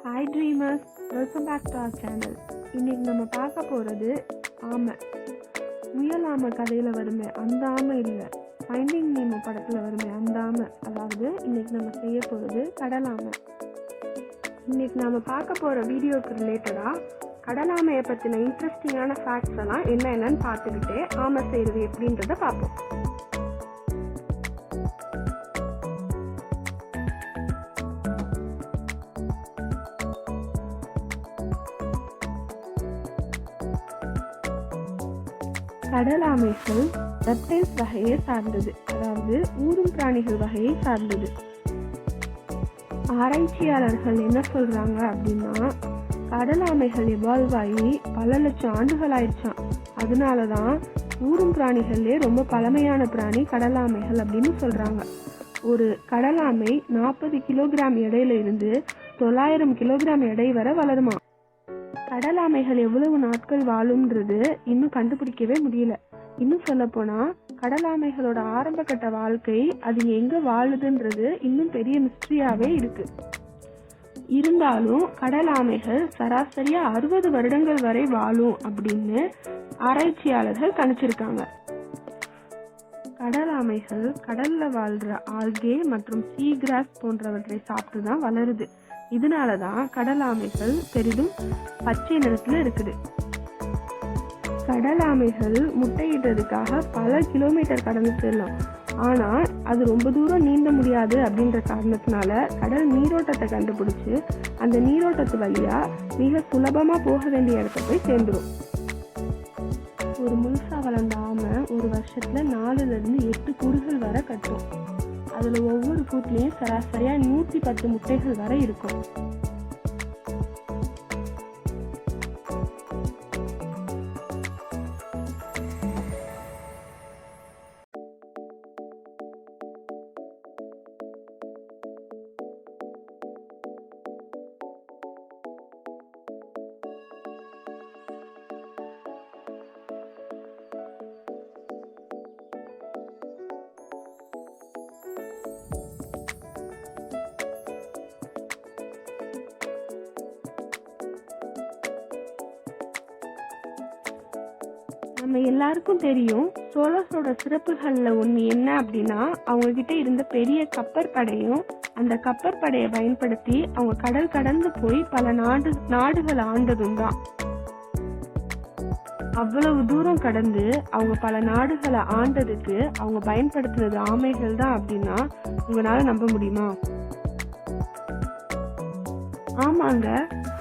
Hi dreamers, welcome back to our channel. இன்னைக்கு நம்ம பார்க்க போகிறது ஆமை. முயல் ஆமை கதையில் வருமே அந்த ஆமை இல்லை, ஃபைண்டிங் நேமோ படத்தில் வருமே அந்த ஆமை. அதாவது இன்னைக்கு நம்ம செய்ய போகிறது கடல் ஆமை. இன்னைக்கு நம்ம பார்க்க போகிற வீடியோவுக்கு ரிலேட்டடாக கடல் ஆமையை பற்றின இன்ட்ரெஸ்டிங்கான ஃபேக்ட்ஸ் எல்லாம் என்னென்னு பார்த்துக்கிட்டே ஆமை செய்கிறது எப்படின்றத பார்ப்போம். கடல் ஆமைகள் ரெப்டைல்ஸ் வகையை சார்ந்தது, அதாவது ஊரும் பிராணிகள் வகையை சார்ந்தது. ஆராய்ச்சியாளர்கள் என்ன சொல்றாங்க அப்படின்னா, கடல் ஆமைகள் எவால்வ் ஆகி பல லட்சம் ஆண்டுகள் ஆயிடுச்சான். அதனாலதான் ஊரும் பிராணிகள்லேயே ரொம்ப பழமையான பிராணி கடல் ஆமைகள் அப்படின்னு சொல்றாங்க. ஒரு கடல் ஆமை 40 கிலோகிராம் எடையில இருந்து 900 கிலோகிராம் எடை வரை வளருமா. கடல் ஆமைகள் எவ்வளவு நாட்கள் வாழும்ன்றது இன்னும் கண்டுபிடிக்கவே முடியல. இன்னும் சொல்ல போனா கடல் ஆமைகளோட ஆரம்ப கட்ட வாழ்க்கை அது எங்க வாழுதுன்றது இன்னும் பெரிய மிஸ்ட்ரியாவே இருக்கு. இருந்தாலும் கடல் ஆமைகள் சராசரியா 60 வருடங்கள் வரை வாழும் அப்படின்னு ஆராய்ச்சியாளர்கள் கணிச்சிருக்காங்க. கடல் ஆமைகள் கடல்ல வாழ்ற ஆல்கே மற்றும் சீ கிராஸ் போன்றவற்றை சாப்பிட்டுதான் வளருது. இதனாலதான் கடல் ஆமைகள் பெரிதும் பச்சை நிறத்துல இருக்குது. கடல் ஆமைகள் முட்டையிடுறதுக்காக பல கிலோமீட்டர் கடந்து செல்லும். ஆனா அது ரொம்ப தூரம் நீந்த முடியாது அப்படின்ற காரணத்தினால கடல் நீரோட்டத்தை கண்டுபிடிச்சு அந்த நீரோட்டத்து வழியா மிக சுலபமா போக வேண்டிய இடத்த போய் சேர்ந்துடும். ஒரு முழுசா வளர்ந்த ஆமை ஒரு வருஷத்துல 4 to 8 கூடுகள் வரை கட்டும். அதுல ஒவ்வொரு கூட்லயும் சராசரியா 110 முட்டைகள் வரை இருக்கும். நம்ம எல்லாருக்கும் தெரியும், சோழர்களோட சிறப்புகள்ல ஒண்ணு என்ன அப்படின்னா, அவங்க கிட்ட இருந்த பெரிய கப்பற்படையும் அந்த கப்பற்படையை பயன்படுத்தி அவங்க கடல் கடந்து போய் பல நாடுகள் ஆண்டதும் தான். அவ்வளவு தூரம் கடந்து அவங்க பல நாடுகளை ஆண்டதுக்கு அவங்க பயன்படுத்துறது ஆமைகள் தான் அப்படின்னா உங்களால நம்ப முடியுமா? ஆமாங்க,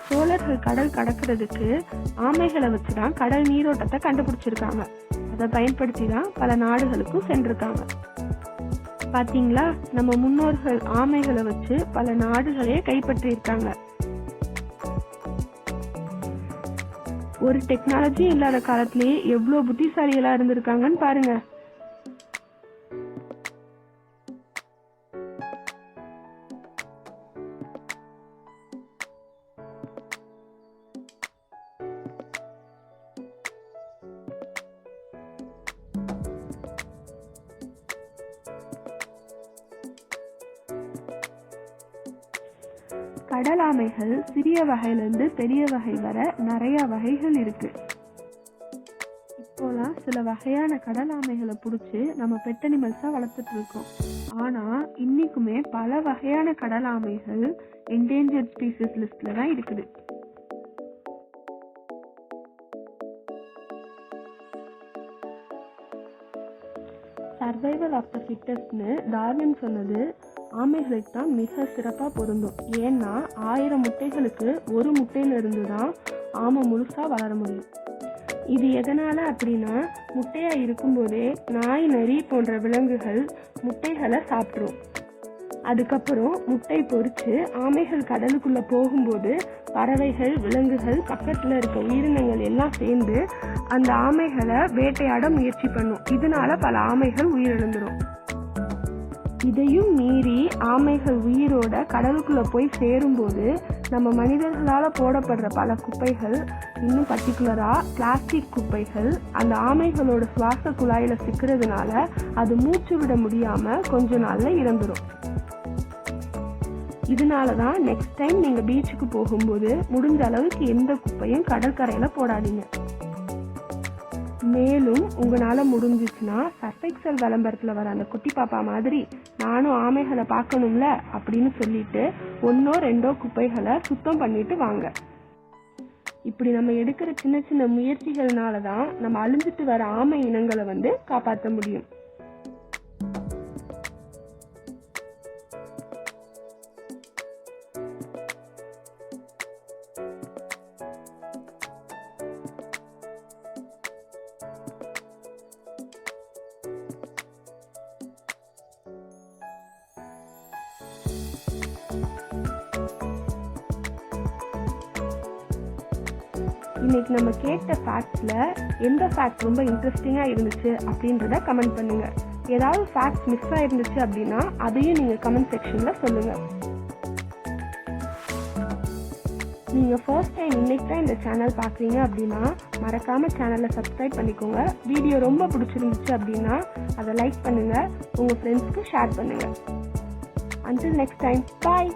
சோழர்கள் கடல் கடக்கிறதுக்கு ஆமைகளை வச்சுதான் கடல் நீரோட்டத்தை கண்டுபிடிச்சிருக்காங்க. அதை பயன்படுத்தி தான் பல நாடுகளுக்கும் சென்றிருக்காங்க. பாத்தீங்களா, நம்ம முன்னோர்கள் ஆமைகளை வச்சு பல நாடுகளே கைப்பற்றி இருக்காங்க. ஒரு டெக்னாலஜி இல்லாத காலத்திலேயே எவ்வளவு புத்திசாலிகளா இருந்திருக்காங்கன்னு பாருங்க. கடல் ஆமைகள் சிறிய வகையிலிருந்து பெரிய வகை வரை நிறைய வகைகள் இருக்கு. இப்போலாம் சில வகையான கடல் ஆமைகளை பிடிச்சி நம்ம பெட் அனிமல்ஸா வளர்த்துட்டு இருக்கோம். ஆனா இன்னைக்குமே பல வகையான கடல் ஆமைகள் என்டேஞ்சர்ட் ஸ்பீசிஸ் லிஸ்ட்ல தான் இருக்குது. சர்வைவல் ஆஃப் த ஃபிட்டஸ்ட்னு டார்வின் சொன்னது ஆமைகளுக்கு தான் மிக சிறப்பா பொருந்தும். ஏன்னா 1000 முட்டைகளுக்கு ஒரு முட்டையில இருந்து தான் ஆமை முழுசா வளர முடியும். இது எதனால அப்படின்னா, முட்டையா இருக்கும்போதே நாய், நரி போன்ற விலங்குகள் முட்டைகளை சாப்பிட்ரும். அதுக்கப்புறம் முட்டை பொறிச்சு ஆமைகள் கடலுக்குள்ள போகும்போது பறவைகள், விலங்குகள், பக்கத்துல இருக்க உயிரினங்கள் எல்லாம் சேர்ந்து அந்த ஆமைகளை வேட்டையாட முயற்சி பண்ணும். இதனால பல ஆமைகள் உயிரிழந்துடும். இதையும் மீறி ஆமைகள் உயிரோட கடலுக்குள்ள போய் சேரும்போது நம்ம மனிதர்களால போடப்படுற பல குப்பைகள், இன்னும் பர்டிகுலரா பிளாஸ்டிக் குப்பைகள் அந்த ஆமைகளோட சுவாச குழாயில சிக்கிறதுனால அது மூச்சு விட முடியாம கொஞ்ச நாள்ல இறந்துடும். இதனால தான் நெக்ஸ்ட் டைம் நீங்கள் பீச்சுக்கு போகும்போது முடிஞ்ச அளவுக்கு எந்த குப்பையும் கடற்கரையில் போடாதீங்க. மேலும் உங்களால் முடிஞ்சிச்சுன்னா சர்ஃபெக்சல் விளம்பரத்தில் வர அந்த குட்டி பாப்பா மாதிரி நானும் ஆமைகளை பார்க்கணும்ல அப்படின்னு சொல்லிட்டு 1-2 குப்பைகளை சுத்தம் பண்ணிட்டு வாங்க. இப்படி நம்ம எடுக்கிற சின்ன சின்ன முயற்சிகள்னால தான் நம்ம அழிஞ்சிட்டு வர ஆமை இனங்களை காப்பாற்ற முடியும். இன்னைக்கு நம்ம கேட்ட ஃபேக்ட்ஸில் எந்த ஃபேக்ட் ரொம்ப இன்ட்ரெஸ்டிங்காக இருந்துச்சு அப்படின்றத கமெண்ட் பண்ணுங்க. ஏதாவது ஃபேக்ட் மிஸ் ஆயிருந்துச்சு அப்படின்னா அதையும் நீங்கள் கமெண்ட் செக்ஷனில் சொல்லுங்கள். நீங்கள் ஃபர்ஸ்ட் டைம் இன்னைக்கு தான் இந்த சேனல் பார்க்குறீங்க அப்படின்னா மறக்காமல் சேனலை சப்ஸ்கிரைப் பண்ணிக்கோங்க. வீடியோ ரொம்ப பிடிச்சிருந்துச்சு அப்படின்னா அதை லைக் பண்ணுங்கள், உங்கள் ஃப்ரெண்ட்ஸ்க்கு ஷேர் பண்ணுங்கள். Until next time, bye.